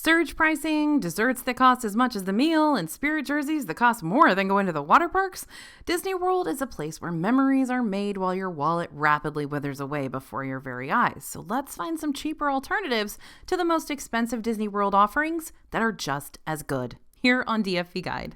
Surge pricing, desserts that cost as much as the meal, and spirit jerseys that cost more than going to the water parks? Disney World is a place where memories are made while your wallet rapidly withers away before your very eyes. So let's find some cheaper alternatives to the most expensive Disney World offerings that are just as good. Here on DFV Guide.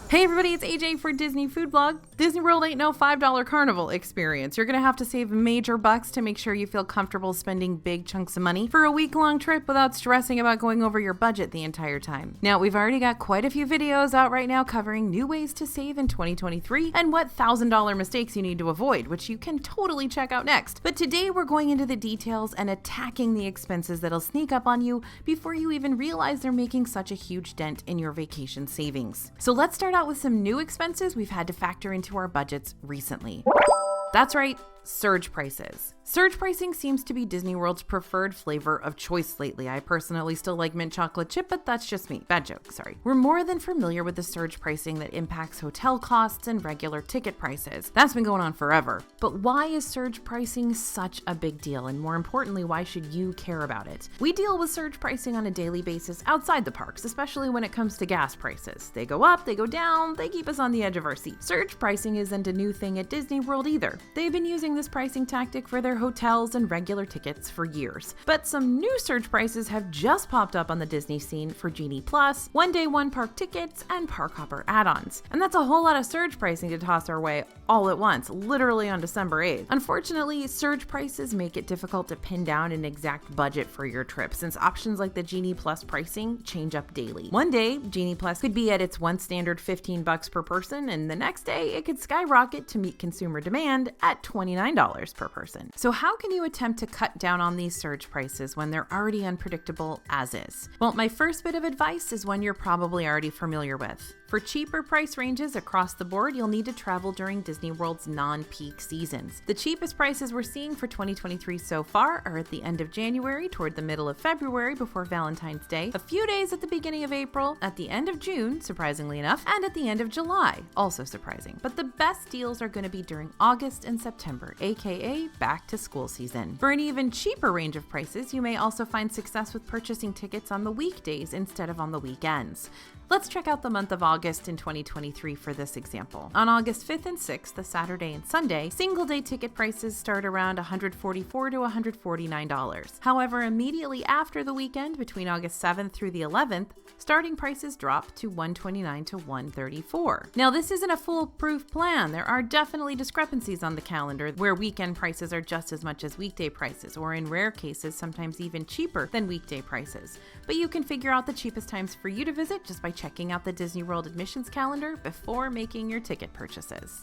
Hey everybody, it's AJ for Disney Food Blog. Disney World ain't no $5 carnival experience. You're gonna have to save major bucks to make sure you feel comfortable spending big chunks of money for a week-long trip without stressing about going over your budget the entire time. Now, we've already got quite a few videos out right now covering new ways to save in 2023 and what $1,000 mistakes you need to avoid, which you can totally check out next. But today we're going into the details and attacking the expenses that'll sneak up on you before you even realize they're making such a huge dent in your vacation savings. So let's start out with some new expenses we've had to factor into our budgets recently. That's right, surge prices. Surge pricing seems to be Disney World's preferred flavor of choice lately. I personally still like mint chocolate chip, but that's just me. Bad joke, sorry. We're more than familiar with the surge pricing that impacts hotel costs and regular ticket prices. That's been going on forever. But why is surge pricing such a big deal? And more importantly, why should you care about it? We deal with surge pricing on a daily basis outside the parks, especially when it comes to gas prices. They go up, they go down, they keep us on the edge of our seat. Surge pricing isn't a new thing at Disney World either. They've been using this pricing tactic for their hotels and regular tickets for years. But some new surge prices have just popped up on the Disney scene for Genie Plus, one day one park tickets, and Park Hopper add-ons. And that's a whole lot of surge pricing to toss our way all at once, literally on December 8th. Unfortunately, surge prices make it difficult to pin down an exact budget for your trip, since options like the Genie Plus pricing change up daily. One day, Genie Plus could be at its one standard $15 per person, and the next day it could skyrocket to meet consumer demand at $29 per person. So how can you attempt to cut down on these surge prices when they're already unpredictable as is? Well, my first bit of advice is one you're probably already familiar with. For cheaper price ranges across the board, you'll need to travel during Disney World's non-peak seasons. The cheapest prices we're seeing for 2023 so far are at the end of January, toward the middle of February before Valentine's Day, a few days at the beginning of April, at the end of June, surprisingly enough, and at the end of July, also surprising. But the best deals are going to be during August and September, aka back to school season. For an even cheaper range of prices, you may also find success with purchasing tickets on the weekdays instead of on the weekends. Let's check out the month of August in 2023 for this example. On August 5th and 6th, the Saturday and Sunday, single-day ticket prices start around $144 to $149. However, immediately after the weekend, between August 7th through the 11th, starting prices drop to $129 to $134. Now, this isn't a foolproof plan. There are definitely discrepancies on the calendar where weekend prices are just as much as weekday prices, or in rare cases, sometimes even cheaper than weekday prices. But you can figure out the cheapest times for you to visit just by checking out the Disney World admissions calendar before making your ticket purchases.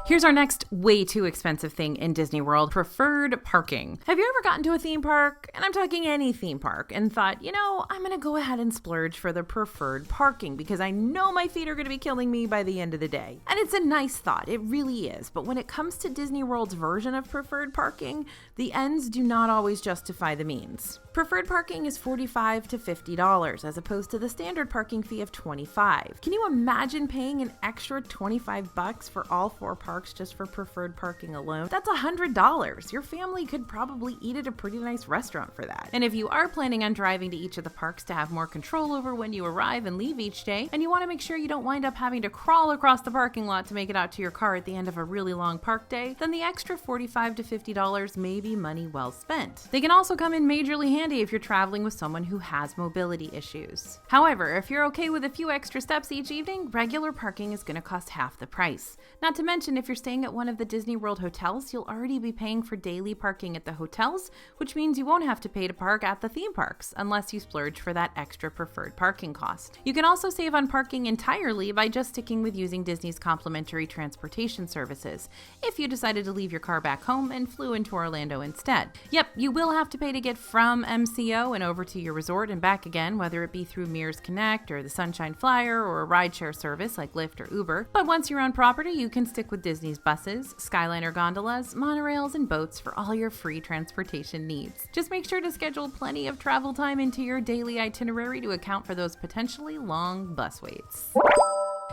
Here's our next way too expensive thing in Disney World: preferred parking. Have you ever gotten to a theme park, and I'm talking any theme park, and thought, you know, I'm gonna go ahead and splurge for the preferred parking because I know my feet are gonna be killing me by the end of the day? And it's a nice thought, it really is, but when it comes to Disney World's version of preferred parking, the ends do not always justify the means. Preferred parking is $45 to $50 as opposed to the standard parking fee of $25. Can you imagine paying an extra $25 for all 4 parks just for preferred parking alone? That's $100. Your family could probably eat at a pretty nice restaurant for that. And if you are planning on driving to each of the parks to have more control over when you arrive and leave each day, and you want to make sure you don't wind up having to crawl across the parking lot to make it out to your car at the end of a really long park day, then the extra $45 to $50 may be money well spent. They can also come in majorly handy if you're traveling with someone who has mobility issues. However, if you're okay with a few extra steps each evening, regular parking is going to cost half the price. Not to mention, if you're staying at one of the Disney World hotels, you'll already be paying for daily parking at the hotels, which means you won't have to pay to park at the theme parks unless you splurge for that extra preferred parking cost. You can also save on parking entirely by just sticking with using Disney's complimentary transportation services if you decided to leave your car back home and flew into Orlando instead. Yep, you will have to pay to get from MCO and over to your resort and back again, whether it be through Mears Connect or the Sunshine Flyer or a rideshare service like Lyft or Uber. But once you're on property, you can stick with Disney's buses, Skyliner gondolas, monorails, and boats for all your free transportation needs. Just make sure to schedule plenty of travel time into your daily itinerary to account for those potentially long bus waits.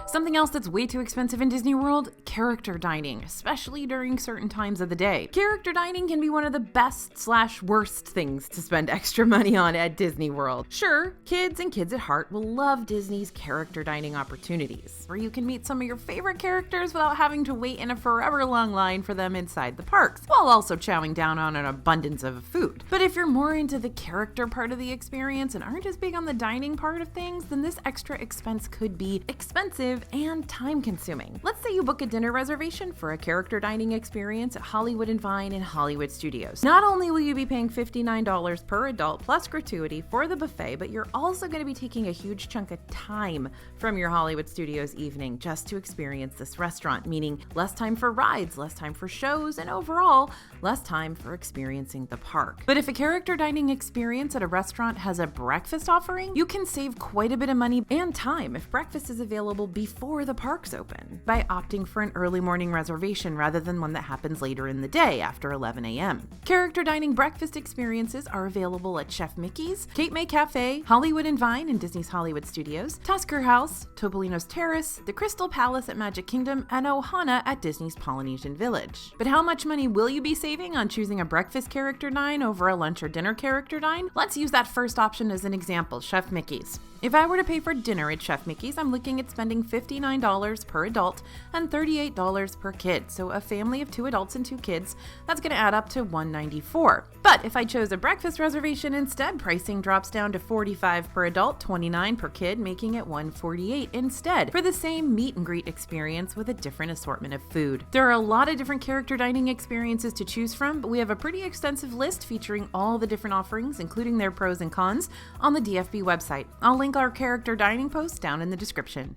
Something else that's way too expensive in Disney World, character dining, especially during certain times of the day. Character dining can be one of the best/worst things to spend extra money on at Disney World. Sure, kids and kids at heart will love Disney's character dining opportunities, where you can meet some of your favorite characters without having to wait in a forever long line for them inside the parks, while also chowing down on an abundance of food. But if you're more into the character part of the experience and aren't as big on the dining part of things, then this extra expense could be expensive and time-consuming. Let's say you book a dinner reservation for a character dining experience at Hollywood and Vine and Hollywood Studios. Not only will you be paying $59 per adult plus gratuity for the buffet, but you're also going to be taking a huge chunk of time from your Hollywood Studios evening just to experience this restaurant, meaning less time for rides, less time for shows, and overall, less time for experiencing the park. But if a character dining experience at a restaurant has a breakfast offering, you can save quite a bit of money and time if breakfast is available before the parks open by opting for an early morning reservation rather than one that happens later in the day after 11 a.m. Character dining breakfast experiences are available at Chef Mickey's, Cape May Cafe, Hollywood and Vine in Disney's Hollywood Studios, Tusker House, Topolino's Terrace, the Crystal Palace at Magic Kingdom, and Ohana at Disney's Polynesian Village. But how much money will you be saving on choosing a breakfast character dine over a lunch or dinner character dine? Let's use that first option as an example, Chef Mickey's. If I were to pay for dinner at Chef Mickey's, I'm looking at spending $59 per adult and $38 per kid. So a family of 2 adults and 2 kids, that's going to add up to $194. But if I chose a breakfast reservation instead, pricing drops down to $45 per adult, $29 per kid, making it $148 instead for the same meet and greet experience with a different assortment of food. There are a lot of different character dining experiences to choose from, but we have a pretty extensive list featuring all the different offerings, including their pros and cons, on the DFB website. I'll link our character dining post down in the description.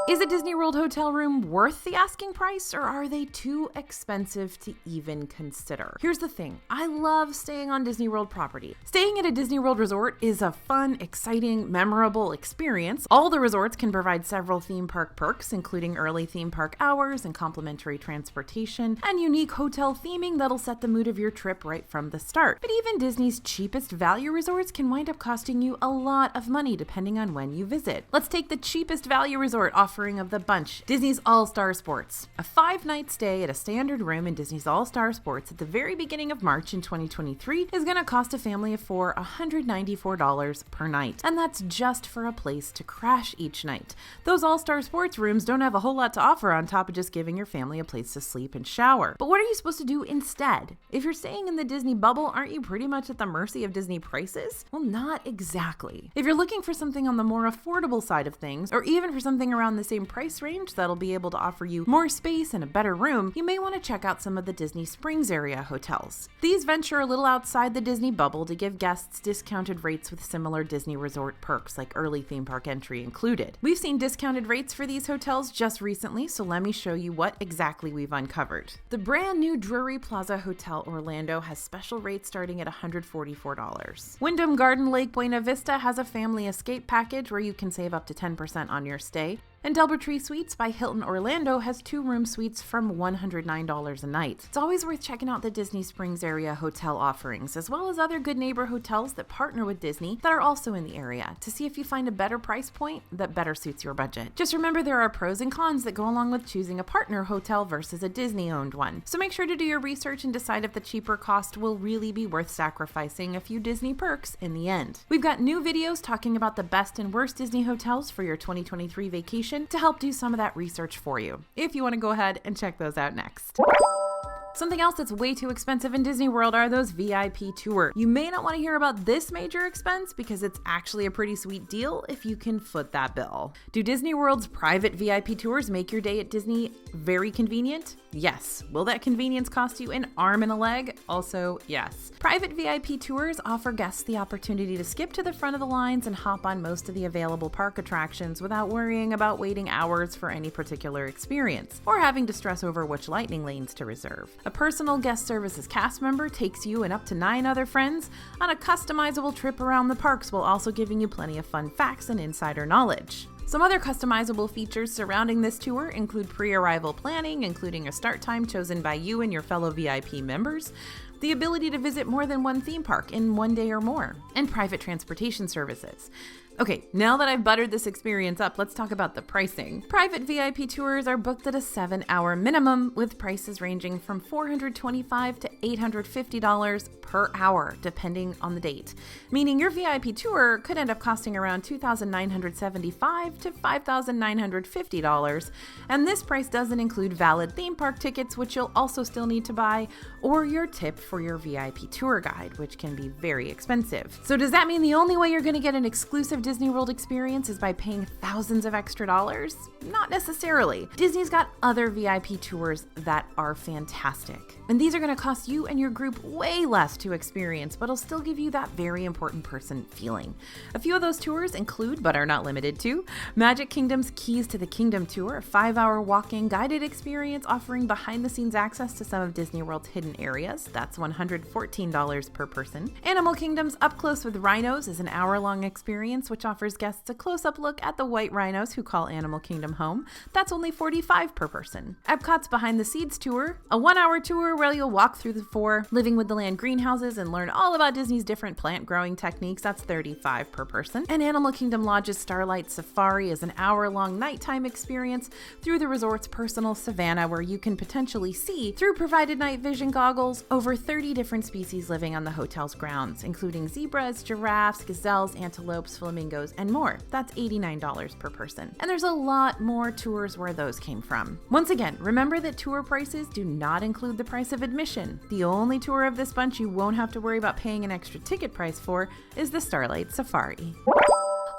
Is a Disney World hotel room worth the asking price, or are they too expensive to even consider? Here's the thing, I love staying on Disney World property. Staying at a Disney World resort is a fun, exciting, memorable experience. All the resorts can provide several theme park perks, including early theme park hours and complimentary transportation, and unique hotel theming that'll set the mood of your trip right from the start. But even Disney's cheapest value resorts can wind up costing you a lot of money depending on when you visit. Let's take the cheapest value resort offering of the bunch, Disney's All-Star Sports. A 5-night stay at a standard room in Disney's All-Star Sports at the very beginning of March in 2023 is going to cost a family of 4 $194 per night. And that's just for a place to crash each night. Those All-Star Sports rooms don't have a whole lot to offer on top of just giving your family a place to sleep and shower. But what are you supposed to do instead? If you're staying in the Disney bubble, aren't you pretty much at the mercy of Disney prices? Well, not exactly. If you're looking for something on the more affordable side of things, or even for something around the same price range that'll be able to offer you more space and a better room, you may want to check out some of the Disney Springs area hotels. These venture a little outside the Disney bubble to give guests discounted rates with similar Disney resort perks like early theme park entry included. We've seen discounted rates for these hotels just recently, so let me show you what exactly we've uncovered. The brand new Drury Plaza Hotel Orlando has special rates starting at $144. Wyndham Garden Lake Buena Vista has a family escape package where you can save up to 10% on your stay. And Doubletree Suites by Hilton Orlando has 2-room suites from $109 a night. It's always worth checking out the Disney Springs area hotel offerings, as well as other good neighbor hotels that partner with Disney that are also in the area, to see if you find a better price point that better suits your budget. Just remember there are pros and cons that go along with choosing a partner hotel versus a Disney-owned one. So make sure to do your research and decide if the cheaper cost will really be worth sacrificing a few Disney perks in the end. We've got new videos talking about the best and worst Disney hotels for your 2023 vacation to help do some of that research for you, if you want to go ahead and check those out next. Something else that's way too expensive in Disney World are those VIP tours. You may not want to hear about this major expense because it's actually a pretty sweet deal if you can foot that bill. Do Disney World's private VIP tours make your day at Disney very convenient? Yes. Will that convenience cost you an arm and a leg? Also, yes. Private VIP tours offer guests the opportunity to skip to the front of the lines and hop on most of the available park attractions without worrying about waiting hours for any particular experience, or having to stress over which lightning lanes to reserve. A personal guest services cast member takes you and up to 9 other friends on a customizable trip around the parks while also giving you plenty of fun facts and insider knowledge. Some other customizable features surrounding this tour include pre-arrival planning, including a start time chosen by you and your fellow VIP members, the ability to visit more than one theme park in one day or more, and private transportation services. Okay, now that I've buttered this experience up, let's talk about the pricing. Private VIP tours are booked at a 7-hour minimum, with prices ranging from $425 to $850 per hour, depending on the date. Meaning your VIP tour could end up costing around $2,975 to $5,950, and this price doesn't include valid theme park tickets, which you'll also still need to buy, or your tip for your VIP tour guide, which can be very expensive. So does that mean the only way you're going to get an exclusive Disney World experience is by paying thousands of extra dollars? Not necessarily. Disney's got other VIP tours that are fantastic. And these are going to cost you and your group way less to experience, but will still give you that very important person feeling. A few of those tours include, but are not limited to, Magic Kingdom's Keys to the Kingdom tour, a 5-hour walking guided experience offering behind-the-scenes access to some of Disney World's hidden areas. That's $114 per person. Animal Kingdom's Up Close with Rhinos is an hour-long experience which offers guests a close-up look at the white rhinos who call Animal Kingdom home. That's only $45 per person. Epcot's Behind the Seeds tour, a 1-hour tour where you'll walk through the 4 Living with the Land greenhouses and learn all about Disney's different plant growing techniques. That's $35 per person. And Animal Kingdom Lodge's Starlight Safari is an hour-long nighttime experience through the resort's personal savannah where you can potentially see, through provided night vision goggles, over 30 different species living on the hotel's grounds, including zebras, giraffes, gazelles, antelopes, flamingos, and more. That's $89 per person. And there's a lot more tours where those came from. Once again, remember that tour prices do not include the price of admission. The only tour of this bunch you won't have to worry about paying an extra ticket price for is the Starlight Safari.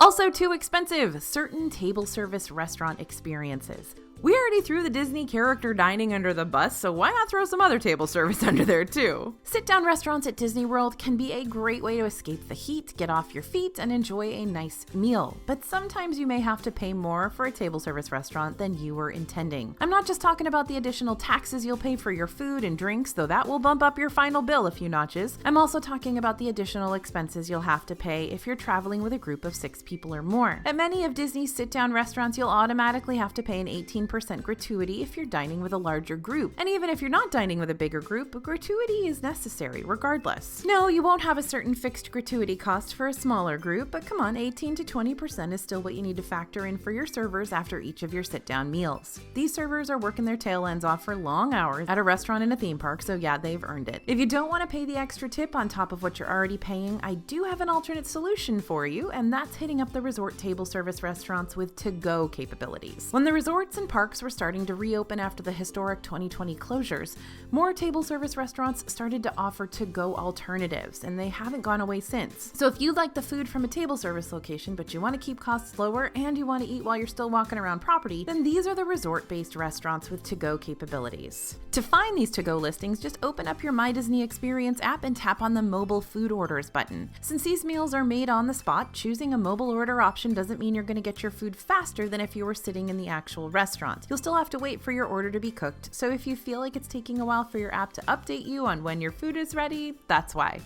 Also too expensive, certain table service restaurant experiences. We already threw the Disney character dining under the bus, so why not throw some other table service under there too? Sit-down restaurants at Disney World can be a great way to escape the heat, get off your feet, and enjoy a nice meal. But sometimes you may have to pay more for a table service restaurant than you were intending. I'm not just talking about the additional taxes you'll pay for your food and drinks, though that will bump up your final bill a few notches. I'm also talking about the additional expenses you'll have to pay if you're traveling with a group of 6 people or more. At many of Disney's sit-down restaurants, you'll automatically have to pay an 18% gratuity if you're dining with a larger group. And even if you're not dining with a bigger group, a gratuity is necessary regardless. No, you won't have a certain fixed gratuity cost for a smaller group, but come on, 18 to 20% is still what you need to factor in for your servers after each of your sit-down meals. These servers are working their tail ends off for long hours at a restaurant in a theme park, so yeah, they've earned it. If you don't want to pay the extra tip on top of what you're already paying, I do have an alternate solution for you, and that's hitting up the resort table service restaurants with to-go capabilities. When the resorts and parks were starting to reopen after the historic 2020 closures, more table service restaurants started to offer to-go alternatives, and they haven't gone away since. So if you like the food from a table service location, but you want to keep costs lower and you want to eat while you're still walking around property, then these are the resort-based restaurants with to-go capabilities. To find these to-go listings, just open up your My Disney Experience app and tap on the mobile food orders button. Since these meals are made on the spot, choosing a mobile order option doesn't mean you're going to get your food faster than if you were sitting in the actual restaurant. You'll still have to wait for your order to be cooked, so if you feel like it's taking a while for your app to update you on when your food is ready, that's why.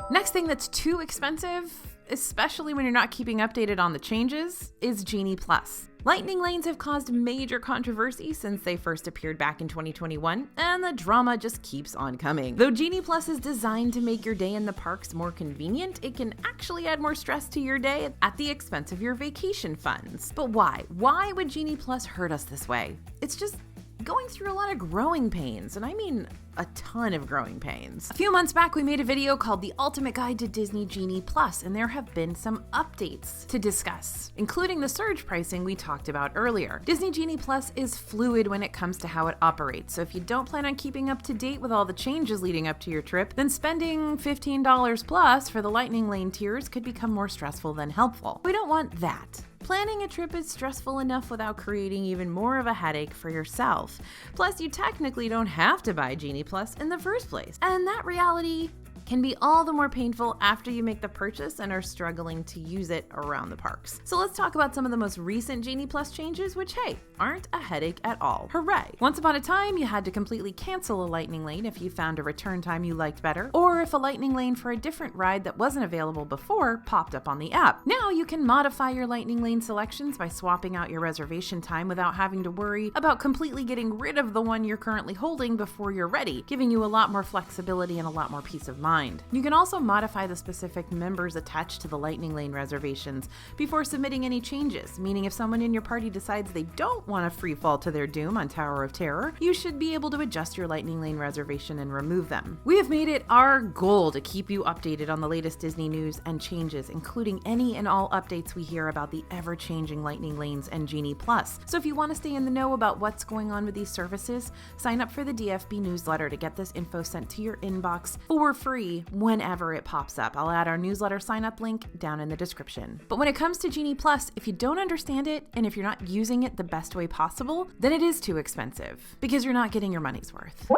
Next thing that's too expensive, especially when you're not keeping updated on the changes, is Genie Plus. Lightning lanes have caused major controversy since they first appeared back in 2021, and the drama just keeps on coming. Though Genie Plus is designed to make your day in the parks more convenient, it can actually add more stress to your day at the expense of your vacation funds. But why? Why would Genie Plus hurt us this way? It's just going through a lot of growing pains, and I mean a ton of growing pains. A few months back, we made a video called The Ultimate Guide to Disney Genie Plus, and there have been some updates to discuss, including the surge pricing we talked about earlier. Disney Genie Plus is fluid when it comes to how it operates, so if you don't plan on keeping up to date with all the changes leading up to your trip, then spending $15 plus for the Lightning Lane tiers could become more stressful than helpful. We don't want that. Planning a trip is stressful enough without creating even more of a headache for yourself. Plus, you technically don't have to buy Genie Plus in the first place. And that reality can be all the more painful after you make the purchase and are struggling to use it around the parks. So let's talk about some of the most recent Genie Plus changes, which, hey, aren't a headache at all. Hooray! Once upon a time, you had to completely cancel a Lightning Lane if you found a return time you liked better, or if a Lightning Lane for a different ride that wasn't available before popped up on the app. Now you can modify your Lightning Lane selections by swapping out your reservation time without having to worry about completely getting rid of the one you're currently holding before you're ready, giving you a lot more flexibility and a lot more peace of mind. mind. You can also modify the specific members attached to the Lightning Lane reservations before submitting any changes, meaning if someone in your party decides they don't want a free fall to their doom on Tower of Terror, you should be able to adjust your Lightning Lane reservation and remove them. We have made it our goal to keep you updated on the latest Disney news and changes, including any and all updates we hear about the ever-changing Lightning Lanes and Genie Plus. So if you want to stay in the know about what's going on with these services, sign up for the DFB newsletter to get this info sent to your inbox for free whenever it pops up. I'll add our newsletter sign-up link down in the description. But when it comes to Genie Plus, if you don't understand it and if you're not using it the best way possible, then it is too expensive because you're not getting your money's worth.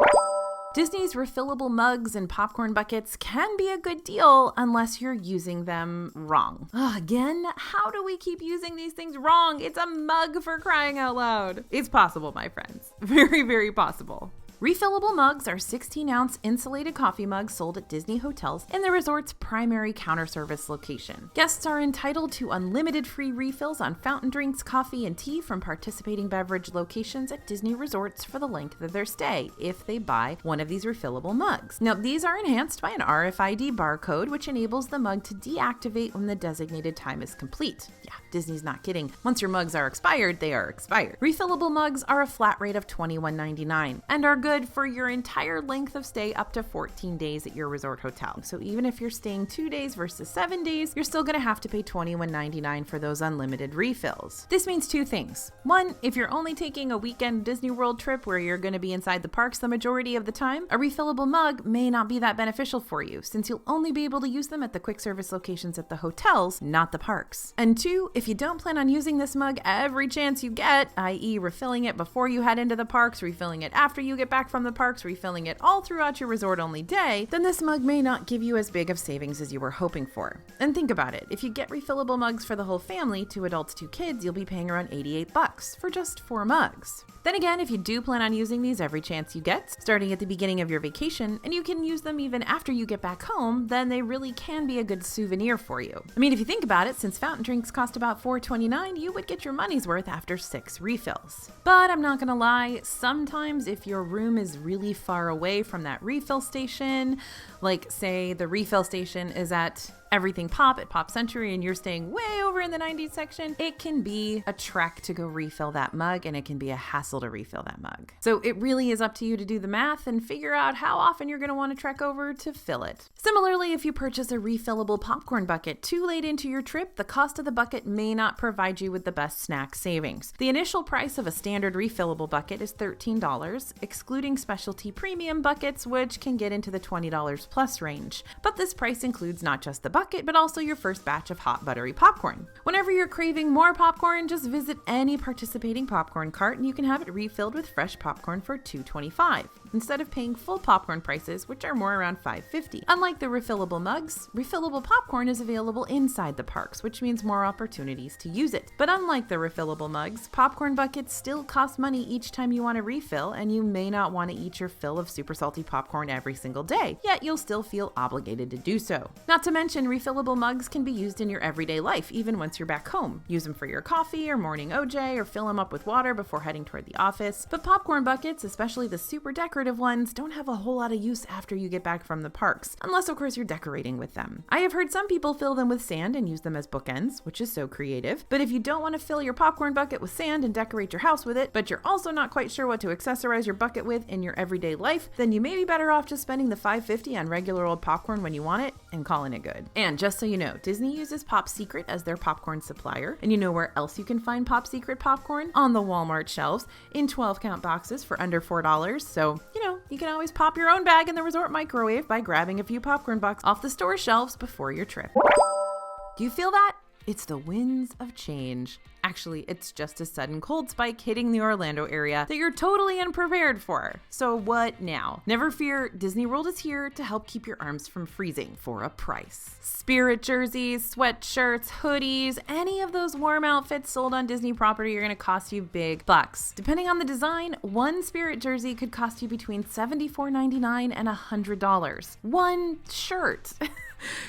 Disney's refillable mugs and popcorn buckets can be a good deal unless you're using them wrong. Again, how do we keep using these things wrong? It's a mug, for crying out loud. It's possible, my friends. Very, very possible. Refillable mugs are 16-ounce insulated coffee mugs sold at Disney hotels in the resort's primary counter service location. Guests are entitled to unlimited free refills on fountain drinks, coffee, and tea from participating beverage locations at Disney resorts for the length of their stay if they buy one of these refillable mugs. Now, these are enhanced by an RFID barcode, which enables the mug to deactivate when the designated time is complete. Yeah, Disney's not kidding. Once your mugs are expired, they are expired. Refillable mugs are a flat rate of $21.99 and are good for your entire length of stay up to 14 days at your resort hotel. So even if you're staying 2 days versus 7 days, you're still going to have to pay $21.99 for those unlimited refills. This means two things. One, if you're only taking a weekend Disney World trip where you're going to be inside the parks the majority of the time, a refillable mug may not be that beneficial for you since you'll only be able to use them at the quick service locations at the hotels, not the parks. And two, if you don't plan on using this mug every chance you get, i.e. refilling it before you head into the parks, refilling it after you get back from the parks, refilling it all throughout your resort-only day, then this mug may not give you as big of savings as you were hoping for. And think about it, if you get refillable mugs for the whole family, 2 adults, 2 kids, you'll be paying around $88 for just 4 mugs. Then again, if you do plan on using these every chance you get, starting at the beginning of your vacation, and you can use them even after you get back home, then they really can be a good souvenir for you. I mean, if you think about it, since fountain drinks cost about $4.29, you would get your money's worth after 6 refills. But I'm not gonna lie, sometimes if your room is really far away from that refill station, like say the refill station is at Everything Pop at Pop Century and you're staying way over in the 90s section, it can be a trek to go refill that mug and it can be a hassle to refill that mug. So it really is up to you to do the math and figure out how often you're going to want to trek over to fill it. Similarly, if you purchase a refillable popcorn bucket too late into your trip, the cost of the bucket may not provide you with the best snack savings. The initial price of a standard refillable bucket is $13, excluding specialty premium buckets, which can get into the $20 plus range. But this price includes not just the bucket, but also your first batch of hot buttery popcorn. Whenever you're craving more popcorn, just visit any participating popcorn cart and you can have it refilled with fresh popcorn for $2.25, instead of paying full popcorn prices, which are more around $5.50. Unlike the refillable mugs, refillable popcorn is available inside the parks, which means more opportunities to use it. But unlike the refillable mugs, popcorn buckets still cost money each time you want to refill, and you may not want to eat your fill of super salty popcorn every single day, yet you'll still feel obligated to do so. Not to mention, refillable mugs can be used in your everyday life, even once you're back home. Use them for your coffee or morning OJ, or fill them up with water before heading toward the office. But popcorn buckets, especially the super decorative ones, don't have a whole lot of use after you get back from the parks, unless of course you're decorating with them. I have heard some people fill them with sand and use them as bookends, which is so creative. But if you don't want to fill your popcorn bucket with sand and decorate your house with it, but you're also not quite sure what to accessorize your bucket with in your everyday life, then you may be better off just spending the $5.50 on regular old popcorn when you want it and calling it good. And just so you know, Disney uses Pop Secret as their popcorn supplier, and you know where else you can find Pop Secret popcorn? On the Walmart shelves in 12-count boxes for under $4. So, you can always pop your own bag in the resort microwave by grabbing a few popcorn bucks off the store shelves before your trip. Do you feel that? It's the winds of change. Actually, it's just a sudden cold spike hitting the Orlando area that you're totally unprepared for. So what now? Never fear, Disney World is here to help keep your arms from freezing for a price. Spirit jerseys, sweatshirts, hoodies, any of those warm outfits sold on Disney property are going to cost you big bucks. Depending on the design, one Spirit jersey could cost you between $74.99 and $100. One shirt.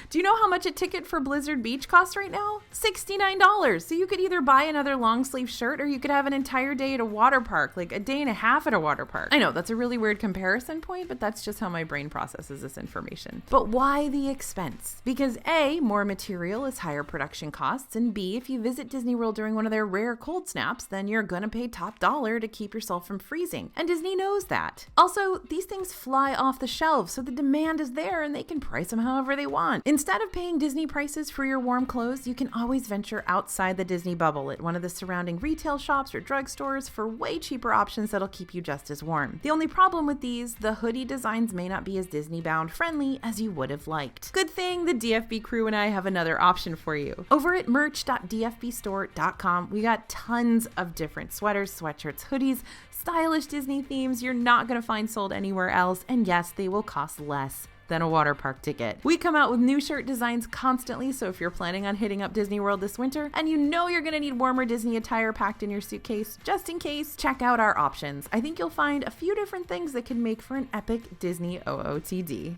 Do you know how much a ticket for Blizzard Beach costs right now? $69. So you could either buy another long sleeve shirt, or you could have an entire day at a water park, like a day and a half at a water park. I know that's a really weird comparison point, but that's just how my brain processes this information. But why the expense? Because A, more material is higher production costs, and B, if you visit Disney World during one of their rare cold snaps, then you're gonna pay top dollar to keep yourself from freezing. And Disney knows that. Also, these things fly off the shelves, so the demand is there and they can price them however they want. Instead of paying Disney prices for your warm clothes, you can always venture outside the Disney bubble at one of the surrounding retail shops or drugstores for way cheaper options that'll keep you just as warm. The only problem with these, the hoodie designs may not be as Disney-bound friendly as you would have liked. Good thing the DFB crew and I have another option for you. Over at merch.dfbstore.com, we got tons of different sweaters, sweatshirts, hoodies, stylish Disney themes you're not going to find sold anywhere else, and yes, they will cost less than a water park ticket. We come out with new shirt designs constantly, so if you're planning on hitting up Disney World this winter and you know you're gonna need warmer Disney attire packed in your suitcase, just in case, check out our options. I think you'll find a few different things that can make for an epic Disney OOTD.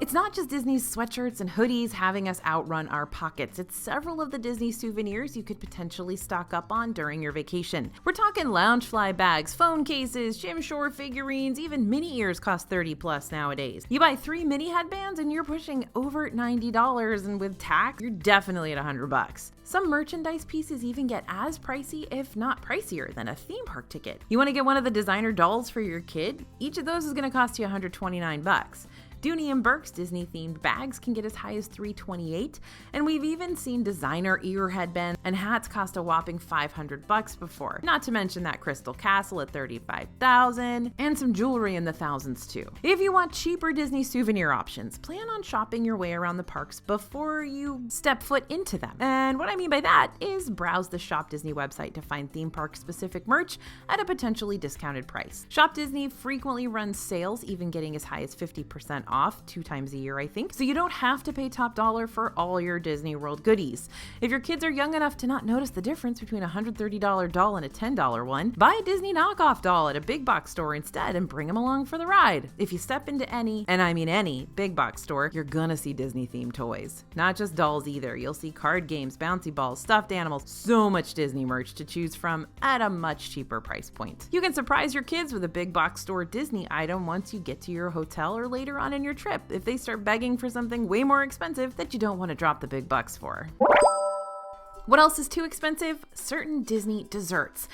It's not just Disney's sweatshirts and hoodies having us outrun our pockets. It's several of the Disney souvenirs you could potentially stock up on during your vacation. We're talking Loungefly bags, phone cases, Jim Shore figurines, even mini ears cost $30+ nowadays. You buy 3 mini headbands and you're pushing over $90, and with tax, you're definitely at $100. Some merchandise pieces even get as pricey, if not pricier, than a theme park ticket. You want to get one of the designer dolls for your kid? Each of those is going to cost you $129. Dooney and Burke's Disney-themed bags can get as high as $328, and we've even seen designer ear headbands and hats cost a whopping $500 before. Not to mention that Crystal Castle at $35,000, and some jewelry in the thousands too. If you want cheaper Disney souvenir options, plan on shopping your way around the parks before you step foot into them. And what I mean by that is browse the Shop Disney website to find theme park-specific merch at a potentially discounted price. Shop Disney frequently runs sales, even getting as high as 50% off 2 times a year, I think, so you don't have to pay top dollar for all your Disney World goodies. If your kids are young enough to not notice the difference between a $130 doll and a $10 one, buy a Disney knockoff doll at a big box store instead and bring them along for the ride. If you step into any, and I mean any, big box store, you're gonna see Disney themed toys. Not just dolls either. You'll see card games, bouncy balls, stuffed animals, so much Disney merch to choose from at a much cheaper price point. You can surprise your kids with a big box store Disney item once you get to your hotel or later on in your trip if they start begging for something way more expensive that you don't want to drop the big bucks for. What else is too expensive? Certain Disney desserts.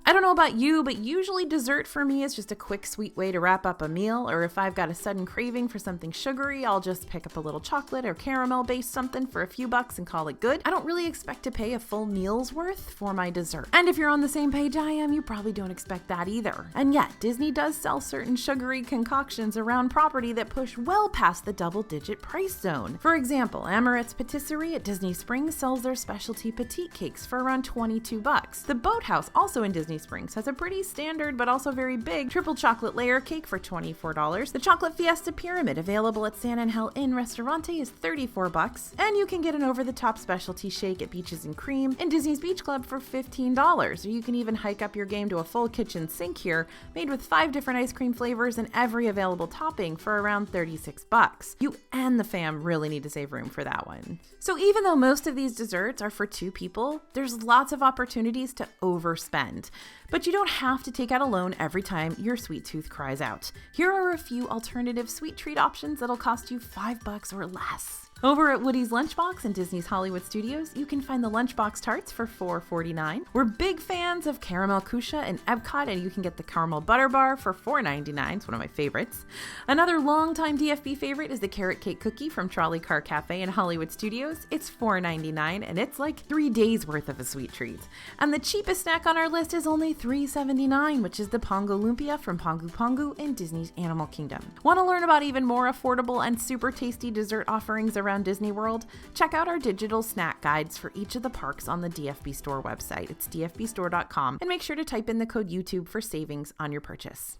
I don't know about you, but usually dessert for me is just a quick, sweet way to wrap up a meal, or if I've got a sudden craving for something sugary, I'll just pick up a little chocolate or caramel-based something for a few bucks and call it good. I don't really expect to pay a full meal's worth for my dessert. And if you're on the same page I am, you probably don't expect that either. And yet, Disney does sell certain sugary concoctions around property that push well past the double-digit price zone. For example, Amorette's Patisserie at Disney Springs sells their specialty petite cakes for around $22. The Boathouse, also in Disney Springs, has a pretty standard but also very big triple chocolate layer cake for $24. The Chocolate Fiesta Pyramid, available at San Angel Inn Restaurante, is $34. And you can get an over-the-top specialty shake at Beaches and Cream in Disney's Beach Club for $15. Or you can even hike up your game to a full kitchen sink here, made with 5 different ice cream flavors and every available topping for around $36. You and the fam really need to save room for that one. So even though most of these desserts are for 2 people, there's lots of opportunities to overspend. But you don't have to take out a loan every time your sweet tooth cries out. Here are a few alternative sweet treat options that'll cost you $5 or less. Over at Woody's Lunchbox in Disney's Hollywood Studios, you can find the Lunchbox Tarts for $4.49. We're big fans of Caramel Kusha and Epcot, and you can get the Caramel Butter Bar for $4.99. It's one of my favorites. Another longtime DFB favorite is the Carrot Cake Cookie from Trolley Car Cafe in Hollywood Studios. It's $4.99, and it's like 3 days worth of a sweet treat. And the cheapest snack on our list is only $3.79, which is the Pongo Lumpia from Pongu Pongu in Disney's Animal Kingdom. Want to learn about even more affordable and super tasty dessert offerings around Disney World? Check out our digital snack guides for each of the parks on the DFB Store website. It's dfbstore.com, and make sure to type in the code YouTube for savings on your purchase.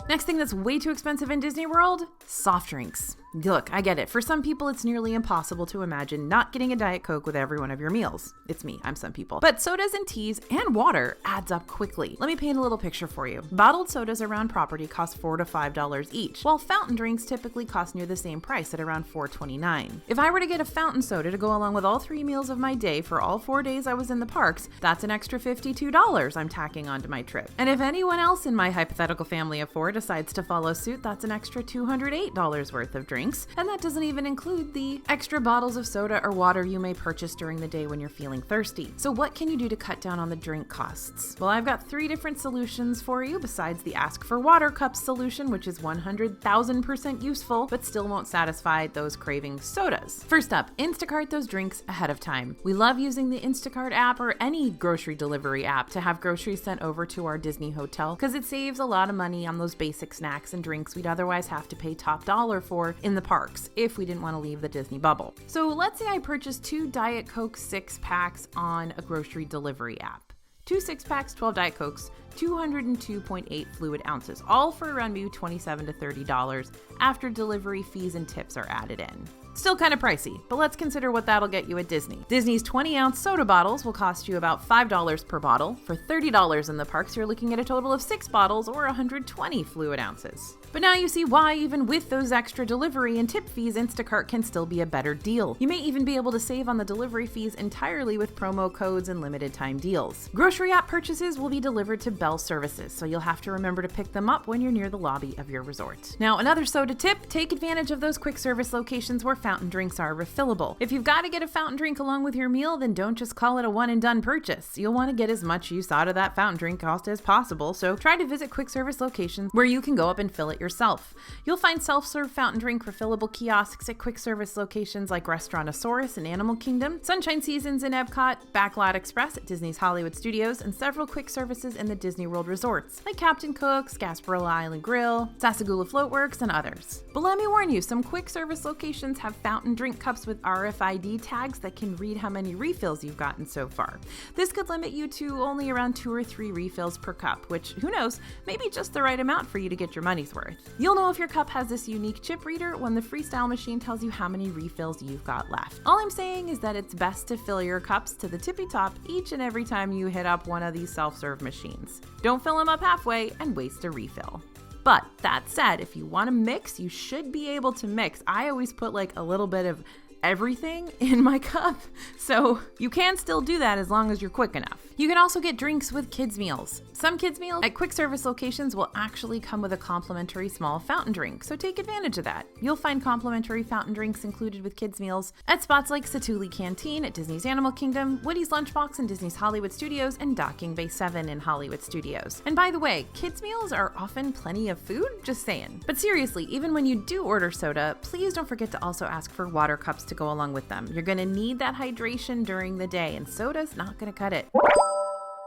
Next thing that's way too expensive in Disney World, soft drinks. Look, I get it. For some people, it's nearly impossible to imagine not getting a Diet Coke with every one of your meals. It's me, I'm some people. But sodas and teas and water adds up quickly. Let me paint a little picture for you. Bottled sodas around property cost $4 to $5 each, while fountain drinks typically cost near the same price at around $4.29. If I were to get a fountain soda to go along with all 3 meals of my day for all 4 days I was in the parks, that's an extra $52 I'm tacking onto my trip. And if anyone else in my hypothetical family of 4 decides to follow suit, that's an extra $208 worth of drinks. And that doesn't even include the extra bottles of soda or water you may purchase during the day when you're feeling thirsty. So what can you do to cut down on the drink costs? Well, I've got 3 different solutions for you besides the Ask for Water cups solution, which is 100,000% useful, but still won't satisfy those craving sodas. First up, Instacart those drinks ahead of time. We love using the Instacart app or any grocery delivery app to have groceries sent over to our Disney hotel because it saves a lot of money on those basic snacks and drinks we'd otherwise have to pay top dollar for in the parks if we didn't want to leave the Disney bubble. So let's say I purchased 2 Diet Coke 6-packs on a grocery delivery app. 2 6-packs, 12 Diet Cokes, 202.8 fluid ounces, all for around maybe $27 to $30 after delivery fees and tips are added in. Still kind of pricey, but let's consider what that'll get you at Disney. Disney's 20-ounce soda bottles will cost you about $5 per bottle. For $30 in the parks, you're looking at a total of 6 bottles or 120 fluid ounces. But now you see why, even with those extra delivery and tip fees, Instacart can still be a better deal. You may even be able to save on the delivery fees entirely with promo codes and limited time deals. Grocery app purchases will be delivered to Bell Services, so you'll have to remember to pick them up when you're near the lobby of your resort. Now, another soda tip, take advantage of those quick service locations where fountain drinks are refillable. If you've got to get a fountain drink along with your meal, then don't just call it a one and done purchase. You'll want to get as much use out of that fountain drink cost as possible, so try to visit quick service locations where you can go up and fill it yourself. You'll find self-serve fountain drink refillable kiosks at quick service locations like Restaurantosaurus in Animal Kingdom, Sunshine Seasons in Epcot, Backlot Express at Disney's Hollywood Studios, and several quick services in the Disney World resorts like Captain Cook's, Gasparilla Island Grill, Sasagula Floatworks, and others. But let me warn you, some quick service locations have fountain drink cups with RFID tags that can read how many refills you've gotten so far. This could limit you to only around 2 or 3 refills per cup, which, who knows, may be just the right amount for you to get your money's worth. You'll know if your cup has this unique chip reader when the freestyle machine tells you how many refills you've got left. All I'm saying is that it's best to fill your cups to the tippy top each and every time you hit up one of these self-serve machines. Don't fill them up halfway and waste a refill. But that said, if you want to mix, you should be able to mix. I always put like a little bit of everything in my cup, so you can still do that as long as you're quick enough. You can also get drinks with kids' meals. Some kids' meals at quick service locations will actually come with a complimentary small fountain drink, so take advantage of that. You'll find complimentary fountain drinks included with kids' meals at spots like Satuli Canteen at Disney's Animal Kingdom, Woody's Lunchbox in Disney's Hollywood Studios, and Docking Bay 7 in Hollywood Studios. And by the way, kids' meals are often plenty of food, just saying. But seriously, even when you do order soda, please don't forget to also ask for water cups to go along with them. You're going to need that hydration during the day, and soda's not going to cut it.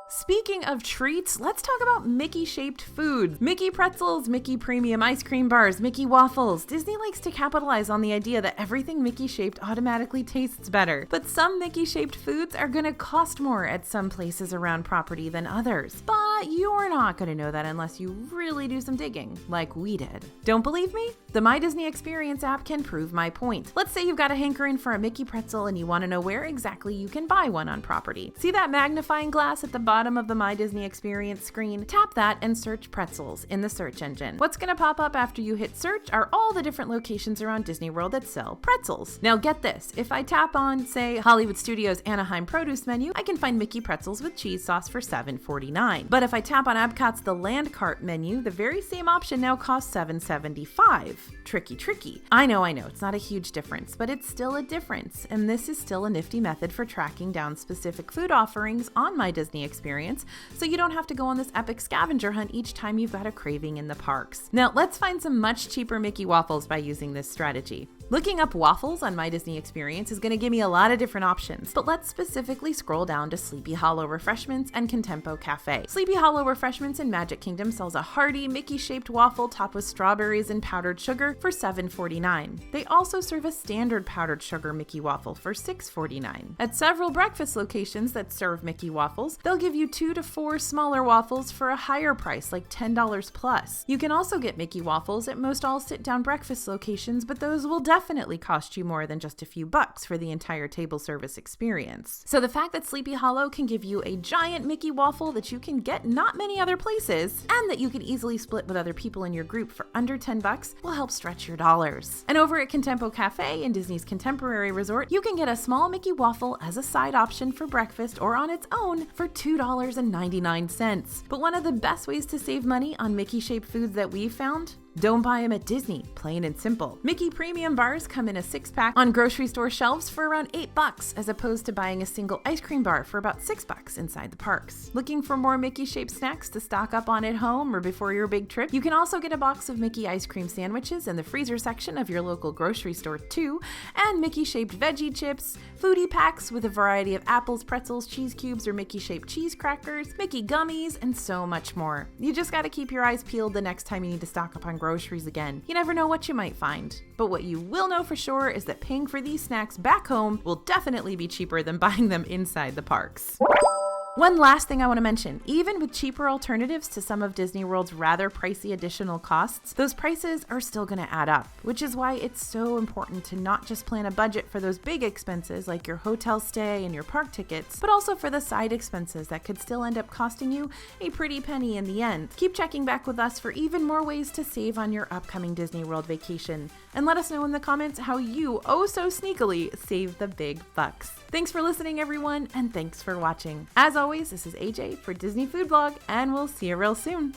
Speaking of treats, let's talk about Mickey-shaped foods. Mickey pretzels, Mickey premium ice cream bars, Mickey waffles. Disney likes to capitalize on the idea that everything Mickey-shaped automatically tastes better. But some Mickey-shaped foods are gonna cost more at some places around property than others. But you're not gonna know that unless you really do some digging, like we did. Don't believe me? The My Disney Experience app can prove my point. Let's say you've got a hankering for a Mickey pretzel and you wanna know where exactly you can buy one on property. See that magnifying glass at the bottom of the My Disney Experience screen? Tap that and search pretzels in the search engine. What's going to pop up after you hit search are all the different locations around Disney World that sell pretzels. Now get this, if I tap on, say, Hollywood Studios Anaheim produce menu, I can find Mickey pretzels with cheese sauce for $7.49. But if I tap on Epcot's The Land Cart menu, the very same option now costs $7.75. Tricky. I know, it's not a huge difference, but it's still a difference, and this is still a nifty method for tracking down specific food offerings on My Disney Experience, so you don't have to go on this epic scavenger hunt each time you've got a craving in the parks. Now, let's find some much cheaper Mickey waffles by using this strategy. Looking up waffles on My Disney Experience is going to give me a lot of different options, but let's specifically scroll down to Sleepy Hollow Refreshments and Contempo Cafe. Sleepy Hollow Refreshments in Magic Kingdom sells a hearty, Mickey-shaped waffle topped with strawberries and powdered sugar for $7.49. They also serve a standard powdered sugar Mickey waffle for $6.49. At several breakfast locations that serve Mickey waffles, they'll give you 2 to 4 smaller waffles for a higher price, like $10 plus. You can also get Mickey waffles at most all sit-down breakfast locations, but those will definitely cost you more than just a few bucks for the entire table service experience. So the fact that Sleepy Hollow can give you a giant Mickey waffle that you can get not many other places, and that you can easily split with other people in your group for under $10 will help stretch your dollars. And over at Contempo Cafe in Disney's Contemporary Resort, you can get a small Mickey waffle as a side option for breakfast or on its own for $2.99. But one of the best ways to save money on Mickey-shaped foods that we've found? Don't buy them at Disney, plain and simple. Mickey Premium bars come in a 6-pack on grocery store shelves for around $8, as opposed to buying a single ice cream bar for about $6 inside the parks. Looking for more Mickey-shaped snacks to stock up on at home or before your big trip? You can also get a box of Mickey ice cream sandwiches in the freezer section of your local grocery store too, and Mickey-shaped veggie chips, foodie packs with a variety of apples, pretzels, cheese cubes, or Mickey-shaped cheese crackers, Mickey gummies, and so much more. You just gotta keep your eyes peeled the next time you need to stock up on groceries again. You never know what you might find. But what you will know for sure is that paying for these snacks back home will definitely be cheaper than buying them inside the parks. One last thing I want to mention, even with cheaper alternatives to some of Disney World's rather pricey additional costs, those prices are still going to add up, which is why it's so important to not just plan a budget for those big expenses like your hotel stay and your park tickets, but also for the side expenses that could still end up costing you a pretty penny in the end. Keep checking back with us for even more ways to save on your upcoming Disney World vacation, and let us know in the comments how you oh so sneakily save the big bucks. Thanks for listening, everyone, and thanks for watching. As always, this is AJ for Disney Food Blog, and we'll see you real soon.